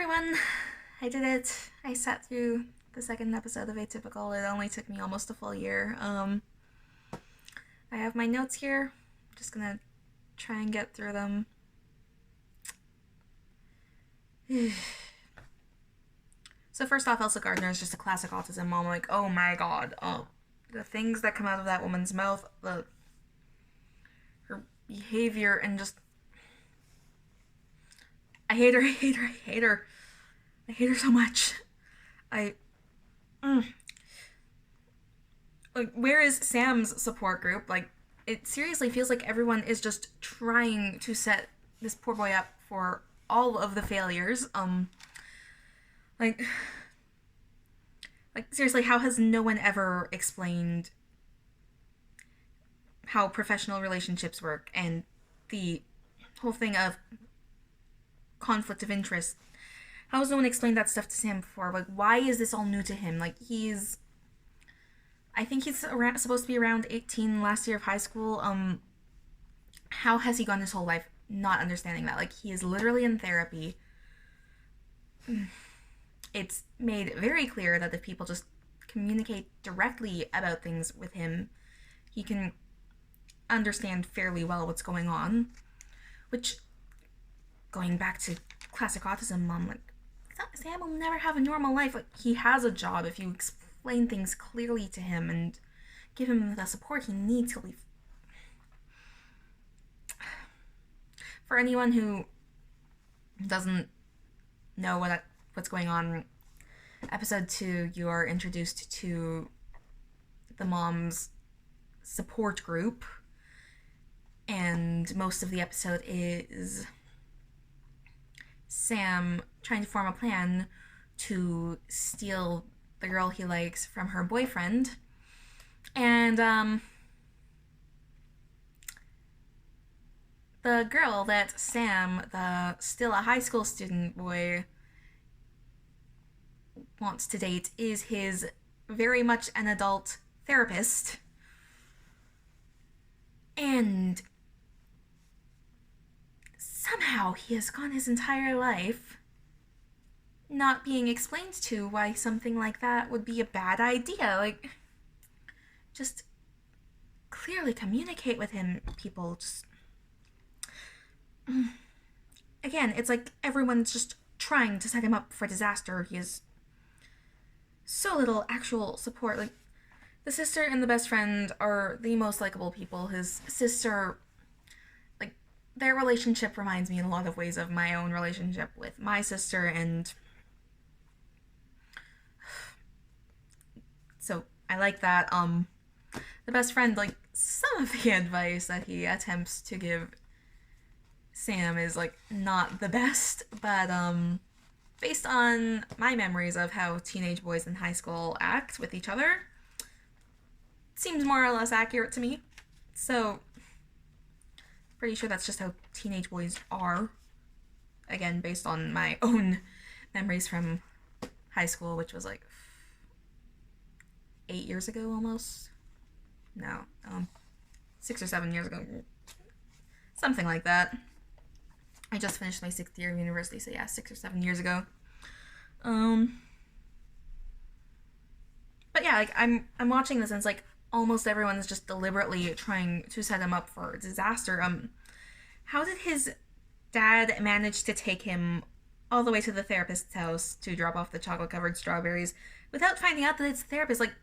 everyone! I did it. I sat through the second episode of Atypical. It only took me almost a full year. I have my notes here. I'm just gonna try and get through them. So first off, Elsa Gardner is just a classic autism mom. Like, oh my god, the things that come out of that woman's mouth, her behavior, and just I hate her. I hate her. I hate her. I hate her so much. I like, where is Sam's support group? Like, it seriously feels like everyone is just trying to set this poor boy up for all of the failures. Like, seriously, how has no one ever explained how professional relationships work and the whole thing of conflict of interest? How has no one explained that stuff to Sam before? Like, why is this all new to him? Like, I think he's supposed to be around 18, last year of high school. How has he gone his whole life not understanding that? Like, he is literally in therapy. It's made very clear that if people just communicate directly about things with him, he can understand fairly well what's going on. Which, going back to classic autism mom, like, Sam will never have a normal life. Like, he has a job if you explain things clearly to him and give him the support he needs. He'll be... For anyone who doesn't know what's going on, episode 2, you are introduced to the mom's support group, and most of the episode is Sam trying to form a plan to steal the girl he likes from her boyfriend. And the girl that Sam, the still a high school student boy, wants to date is his very much an adult therapist. And somehow he has gone his entire life not being explained to why something like that would be a bad idea. Like, just clearly communicate with him, people. Just... Again, it's like everyone's just trying to set him up for disaster. He has so little actual support. Like, the sister and the best friend are the most likable people. His sister, like, their relationship reminds me in a lot of ways of my own relationship with my sister, and so I like that. The best friend, like, some of the advice that he attempts to give Sam is, like, not the best, but based on my memories of how teenage boys in high school act with each other, seems more or less accurate to me. So, pretty sure that's just how teenage boys are. Again, based on my own memories from high school, which was like 8 years ago almost. No, 6 or 7 years ago. Something like that. I just finished my 6th year of university, so yeah, 6 or 7 years ago. But yeah, like, I'm watching this and it's like almost everyone is just deliberately trying to set him up for disaster. How did his dad manage to take him all the way to the therapist's house to drop off the chocolate-covered strawberries without finding out that it's a therapist? Like,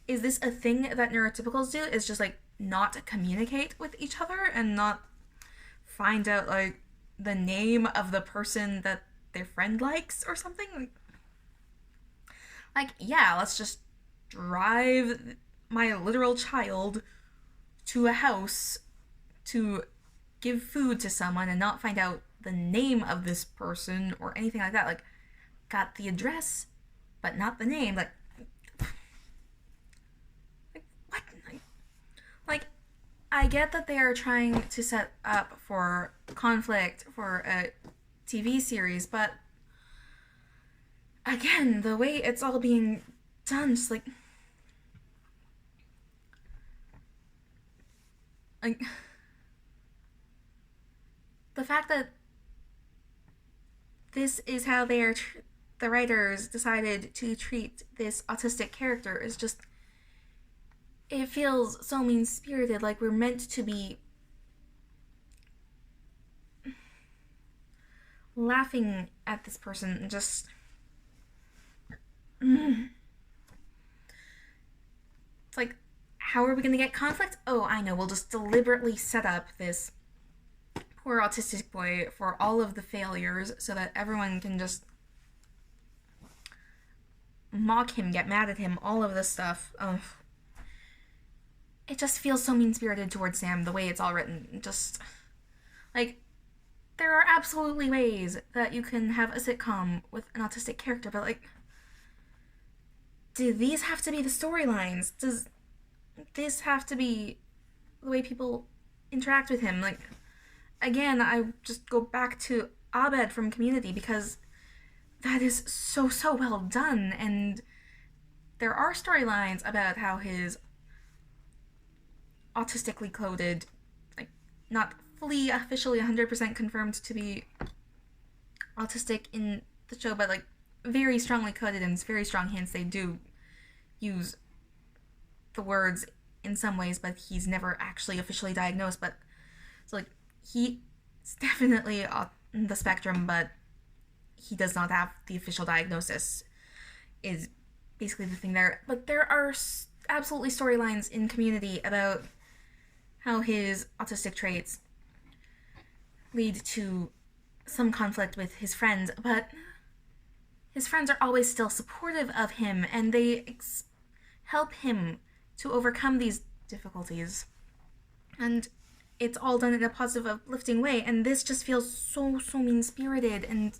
is this a thing that neurotypicals do? Is just, like, not communicate with each other and not find out, like, the name of the person that their friend likes or something? Like, yeah, let's just drive my literal child to a house to give food to someone and not find out the name of this person or anything like that. Like, got the address, but not the name. Like what? Like, I get that they are trying to set up for conflict for a TV series, but again, the way it's all being done, just like the fact that this is how they are. The writers decided to treat this autistic character is just. It feels so mean spirited, like we're meant to be laughing at this person and just. It's like, how are we gonna get conflict? Oh, I know, we'll just deliberately set up this poor autistic boy for all of the failures so that everyone can just mock him, get mad at him, all of this stuff. It just feels so mean-spirited towards Sam, the way it's all written. Just, like, there are absolutely ways that you can have a sitcom with an autistic character, but, like, do these have to be the storylines? Does this have to be the way people interact with him? Like, again, I just go back to Abed from Community because that is so well done, and there are storylines about how his autistically coded, like, not fully officially 100% confirmed to be autistic in the show, but, like, very strongly coded and very strong hints. They do use the words in some ways, but he's never actually officially diagnosed. But so, like, he's definitely on the spectrum, but he does not have the official diagnosis, is basically the thing there. But there are absolutely storylines in Community about how his autistic traits lead to some conflict with his friends, but his friends are always still supportive of him, and they help him to overcome these difficulties. And it's all done in a positive, uplifting way, and this just feels so mean-spirited, and,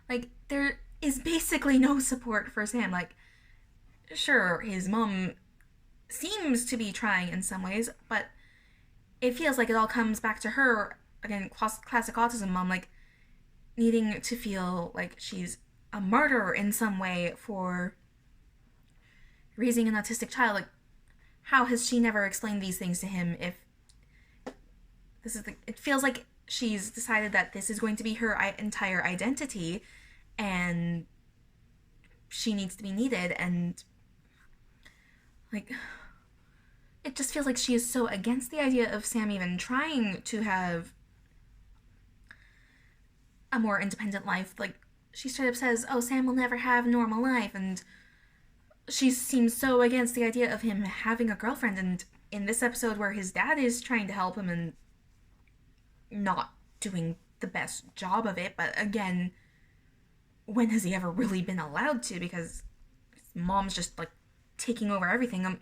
like, there is basically no support for Sam. Like, sure, his mom seems to be trying in some ways, but it feels like it all comes back to her, again, classic autism mom, like, needing to feel like she's a martyr in some way for raising an autistic child. Like, how has she never explained these things to him if this is it feels like she's decided that this is going to be her entire identity and she needs to be needed, and, like, it just feels like she is so against the idea of Sam even trying to have a more independent life. Like, she straight up says, oh, Sam will never have a normal life, and she seems so against the idea of him having a girlfriend. And in this episode where his dad is trying to help him and not doing the best job of it, but again, when has he ever really been allowed to, because his mom's just, like, taking over everything.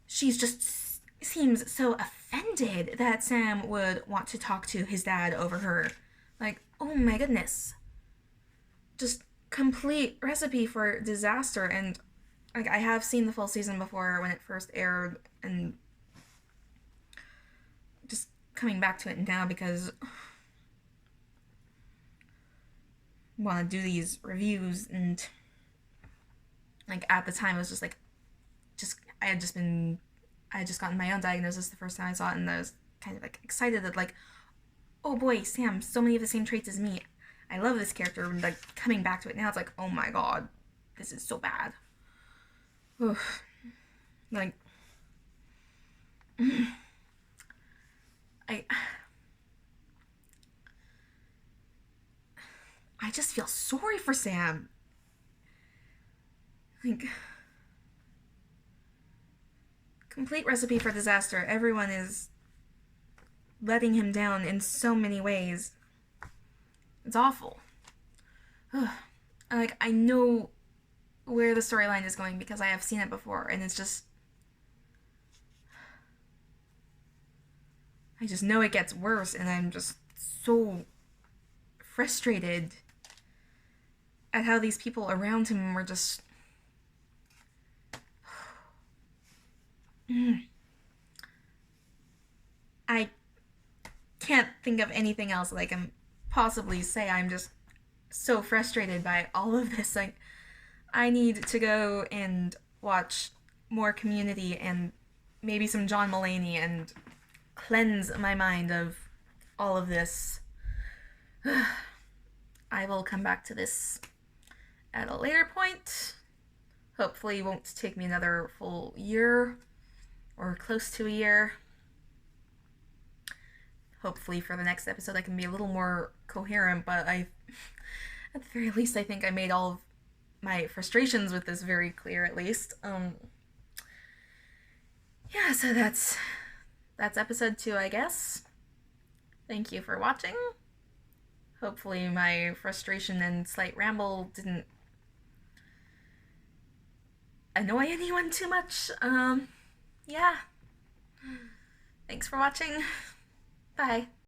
She's just seems so offended that Sam would want to talk to his dad over her. Like, oh my goodness. Just complete recipe for disaster. And, like, I have seen the full season before when it first aired, and just coming back to it now because I want to do these reviews, and, like, at the time it was just like, I had just gotten my own diagnosis the first time I saw it, and I was kind of, like, excited that, like, oh boy, Sam, so many of the same traits as me. I love this character, and, like, coming back to it now, it's like, oh my god, this is so bad. Oof. Like, I just feel sorry for Sam. Like, complete recipe for disaster. Everyone is letting him down in so many ways. It's awful. Like, I know where the storyline is going because I have seen it before, and it's just, I just know it gets worse, and I'm just so frustrated at how these people around him were just I can't think of anything else that I can possibly say. I'm just so frustrated by all of this. Like, I need to go and watch more Community and maybe some John Mulaney and cleanse my mind of all of this. I will come back to this at a later point. Hopefully it won't take me another full year or close to a year. Hopefully for the next episode I can be a little more coherent, but at the very least I think I made all of my frustrations with this very clear, at least. Yeah, so that's episode 2, I guess. Thank you for watching. Hopefully my frustration and slight ramble didn't annoy anyone too much. Yeah. Thanks for watching. Bye.